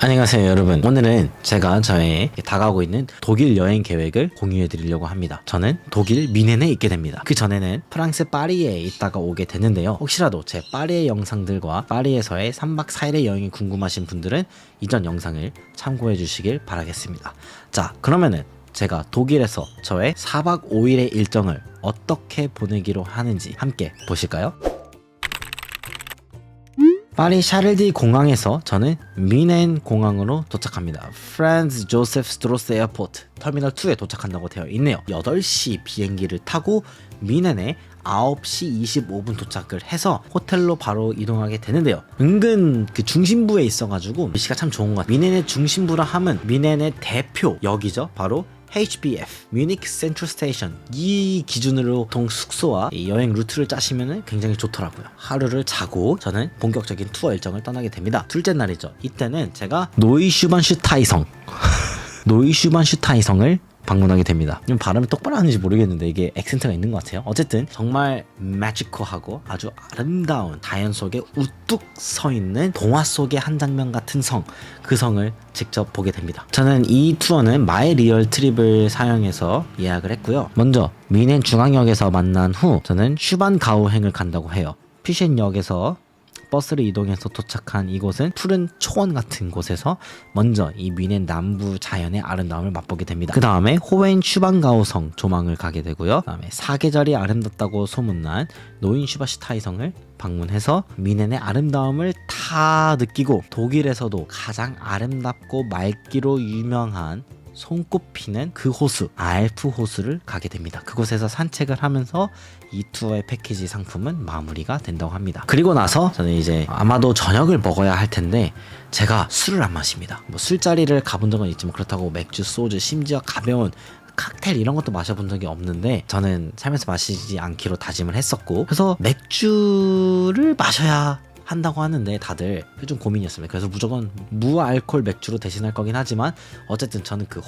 안녕하세요 여러분. 오늘은 제가 저의 다가오고 있는 독일 여행 계획을 공유해 드리려고 합니다. 저는 독일 미넨에 있게 됩니다. 그 전에는 프랑스 파리에 있다가 오게 됐는데요. 혹시라도 제 파리의 영상들과 파리에서의 3박 4일의 여행이 궁금하신 분들은 이전 영상을 참고해 주시길 바라겠습니다. 자, 그러면은 제가 독일에서 저의 4박 5일의 일정을 어떻게 보내기로 하는지 함께 보실까요? 파리 샤를디 공항에서 저는 미넨 공항으로 도착합니다. 프란츠 조세프 스트로스 에어포트 터미널 2에 도착한다고 되어 있네요. 8시 비행기를 타고 미넨에 9시 25분 도착을 해서 호텔로 바로 이동하게 되는데요. 은근 그 중심부에 있어가지고 위치가 참 좋은 것 같아요. 미넨의 중심부라 함은 미넨의 대표 역이죠. 바로 HBF, 뮤니크 센트럴 스테이션. 이 기준으로 보통 숙소와 여행 루트를 짜시면 굉장히 좋더라고요. 하루를 자고 저는 본격적인 투어 일정을 떠나게 됩니다. 둘째 날이죠. 이때는 제가 노이슈반슈타이성 노이슈반슈타이성을 방문하게 됩니다. 발음이 똑바로 하는지 모르겠는데 이게 액센트가 있는 것 같아요. 어쨌든 정말 매지컬하고 아주 아름다운 자연 속에 우뚝 서 있는 동화 속의 한 장면 같은 성, 그 성을 직접 보게 됩니다. 저는 이 투어는 마이 리얼 트립을 사용해서 예약을 했고요. 먼저 미넨 중앙역에서 만난 후 저는 슈반가우행을 간다고 해요. 퓨셴역에서 버스를 이동해서 도착한 이곳은 푸른 초원 같은 곳에서 먼저 이 미넨 남부 자연의 아름다움을 맛보게 됩니다. 그 다음에 호엔 슈반가우성 조망을 가게 되고요. 그 다음에 사계절이 아름답다고 소문난 노인슈바슈타이성을 방문해서 미넨의 아름다움을 다 느끼고 독일에서도 가장 아름답고 맑기로 유명한 손꼽히는 그 호수, 알프 호수를 가게 됩니다. 그곳에서 산책을 하면서 이 투어의 패키지 상품은 마무리가 된다고 합니다. 그리고 나서 저는 이제 아마도 저녁을 먹어야 할 텐데 제가 술을 안 마십니다. 뭐 술자리를 가본 적은 있지만 그렇다고 맥주, 소주, 심지어 가벼운 칵테일 이런 것도 마셔본 적이 없는데 저는 살면서 마시지 않기로 다짐을 했었고, 그래서 맥주를 마셔야 한다고 하는데 다들 좀 고민이었습니다. 그래서 무조건 무알콜 맥주로 대신할 거긴 하지만 어쨌든 저는 그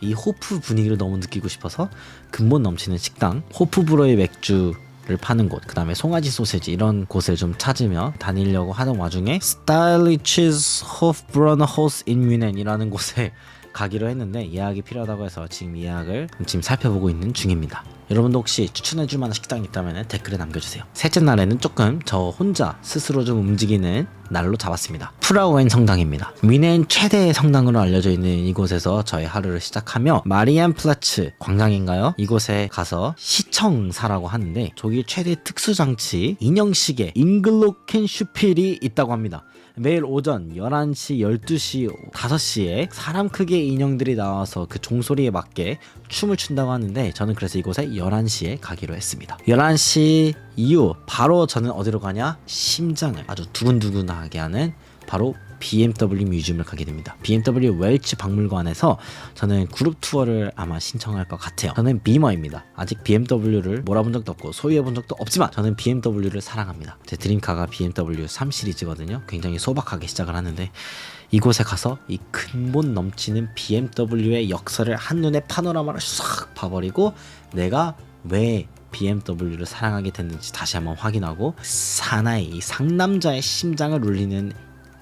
이 호프 분위기를 너무 느끼고 싶어서 근본 넘치는 식당, 호프브로의 맥주를 파는 곳, 그 다음에 송아지 소세지 이런 곳을 좀 찾으며 다니려고 하는 와중에 스타일리치스 호프브로너 호스 인 뮌헨이라는 곳에 가기로 했는데 예약이 필요하다고 해서 지금 예약을 지금 살펴보고 있는 중입니다. 여러분도 혹시 추천해줄 만한 식당이 있다면 댓글에 남겨주세요. 셋째 날에는 조금 저 혼자 스스로 좀 움직이는 날로 잡았습니다. 프라우엔 성당입니다. 미넨 최대의 성당으로 알려져 있는 이곳에서 저의 하루를 시작하며 마리안 플라츠 광장인가요? 이곳에 가서 시청사라고 하는데 독일 최대 특수장치 인형시계 잉글로켄 슈필이 있다고 합니다. 매일 오전 11시, 12시, 5시에 사람 크기의 인형들이 나와서 그 종소리에 맞게 춤을 춘다고 하는데 저는 그래서 이곳에 11시에 가기로 했습니다. 11시 이후 바로 저는 어디로 가냐? 심장을 아주 두근두근하게 하는 바로 BMW 뮤지엄을 가게 됩니다. BMW 웰치 박물관에서 저는 그룹 투어를 아마 신청할 것 같아요. 저는 비머입니다. 아직 BMW를 몰아본 적도 없고 소유해본 적도 없지만 저는 BMW를 사랑합니다. 제 드림카가 BMW 3 시리즈거든요. 굉장히 소박하게 시작을 하는데 이곳에 가서 이 근본 넘치는 BMW의 역사를 한눈에 파노라마를 싹 봐버리고 내가 왜 BMW를 사랑하게 됐는지 다시 한번 확인하고 사나이 이 상남자의 심장을 울리는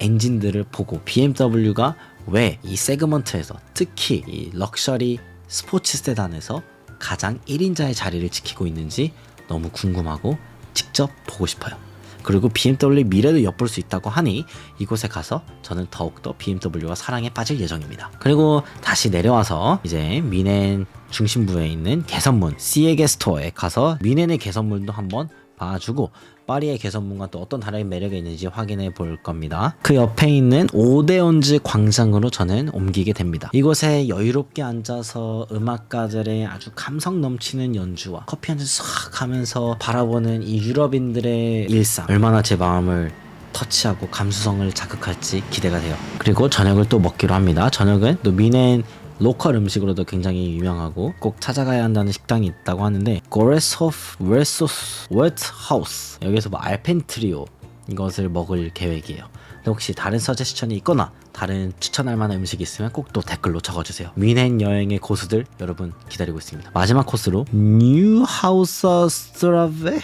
엔진들을 보고 BMW가 왜 이 세그먼트에서 특히 이 럭셔리 스포츠 세단에서 가장 1인자의 자리를 지키고 있는지 너무 궁금하고 직접 보고 싶어요. 그리고 BMW의 미래도 엿볼 수 있다고 하니 이곳에 가서 저는 더욱더 BMW와 사랑에 빠질 예정입니다. 그리고 다시 내려와서 이제 미넨 중심부에 있는 개선문 시에게 스토어에 가서 미넨의 개선문도 한번 봐주고 파리의 개선문과 또 어떤 다른 매력이 있는지 확인해 볼 겁니다. 그 옆에 있는 오데온즈 광장으로 저는 옮기게 됩니다. 이곳에 여유롭게 앉아서 음악가들의 아주 감성 넘치는 연주와 커피 한잔 싹 하면서 바라보는 이 유럽인들의 일상, 얼마나 제 마음을 터치하고 감수성을 자극할지 기대가 돼요. 그리고 저녁을 또 먹기로 합니다. 저녁은 또 미넨 로컬 음식으로도 굉장히 유명하고 꼭 찾아가야 한다는 식당이 있다고 하는데 고레소프 웨소스 웨트하우스, 여기서 뭐 알펜트리오 이것을 먹을 계획이에요. 혹시 다른 서제스천이 있거나 다른 추천할 만한 음식이 있으면 꼭 또 댓글로 적어주세요. 미넨 여행의 고수들 여러분 기다리고 있습니다. 마지막 코스로 뉴하우서 스트라베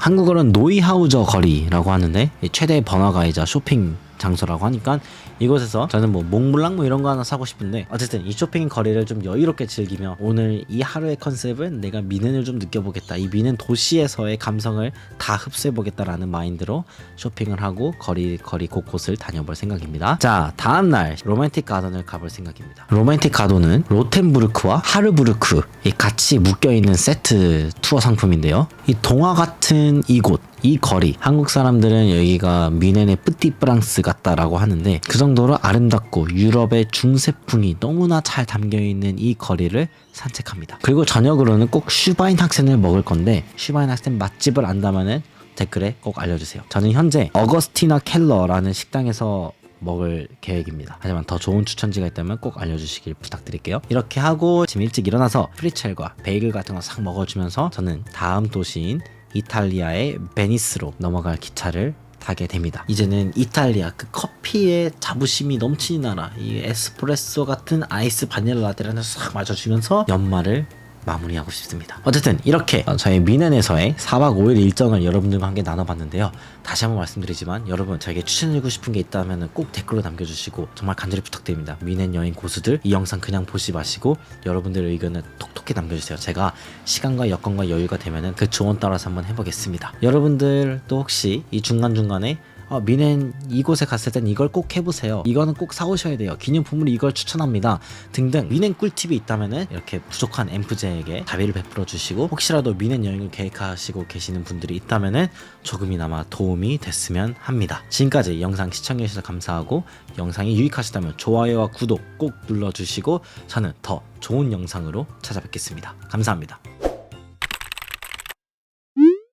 한국어로는 노이하우저 거리라고 하는데 최대 번화가이자 쇼핑 장소라고 하니까 이곳에서 저는 뭐 몽블랑 뭐 이런 거 하나 사고 싶은데 어쨌든 이 쇼핑 거리를 좀 여유롭게 즐기며 오늘 이 하루의 컨셉은 내가 미넨을 좀 느껴보겠다, 이 미넨 도시에서의 감성을 다 흡수해보겠다라는 마인드로 쇼핑을 하고 거리 곳곳을 다녀볼 생각입니다. 자, 다음날 로맨틱 가든을 가볼 생각입니다. 로맨틱 가든은 로텐부르크와 하르부르크 같이 묶여있는 세트 투어 상품인데요, 이 동화 같은 이곳, 이 거리, 한국 사람들은 여기가 미넨의 뿌띠프랑스 같다라고 하는데 그 정도로 아름답고 유럽의 중세풍이 너무나 잘 담겨있는 이 거리를 산책합니다. 그리고 저녁으로는 꼭 슈바인 학생을 먹을 건데 슈바인 학생 맛집을 안다면은 댓글에 꼭 알려주세요. 저는 현재 어거스티나 켈러라는 식당에서 먹을 계획입니다. 하지만 더 좋은 추천지가 있다면 꼭 알려주시길 부탁드릴게요. 이렇게 하고 지금 일찍 일어나서 프리첼과 베이글 같은 거 싹 먹어주면서 저는 다음 도시인 이탈리아의 베니스로 넘어갈 기차를 타게 됩니다. 이제는 이탈리아 그 커피의 자부심이 넘치는 나라, 이 에스프레소 같은 아이스 바닐라 라떼를 싹 마셔주면서 연말을 마무리하고 싶습니다. 어쨌든 이렇게 저희 미넨에서의 4박 5일 일정을 여러분들과 함께 나눠봤는데요. 다시 한번 말씀드리지만 여러분 저에게 추천해주고 싶은 게 있다면 꼭 댓글로 남겨주시고 정말 간절히 부탁드립니다. 미넨 여행 고수들 이 영상 그냥 보지 마시고 여러분들의 의견을 톡톡히 남겨주세요. 제가 시간과 여건과 여유가 되면은 그 조언 따라서 한번 해보겠습니다. 여러분들도 혹시 이 중간중간에 미넨 이곳에 갔을 땐 이걸 꼭 해보세요, 이거는 꼭 사오셔야 돼요, 기념품으로 이걸 추천합니다 등등 미넨 꿀팁이 있다면은 이렇게 부족한 엠프제에게 자비를 베풀어 주시고, 혹시라도 미넨 여행을 계획하시고 계시는 분들이 있다면은 조금이나마 도움이 됐으면 합니다. 지금까지 영상 시청해주셔서 감사하고 영상이 유익하시다면 좋아요와 구독 꼭 눌러주시고 저는 더 좋은 영상으로 찾아뵙겠습니다. 감사합니다.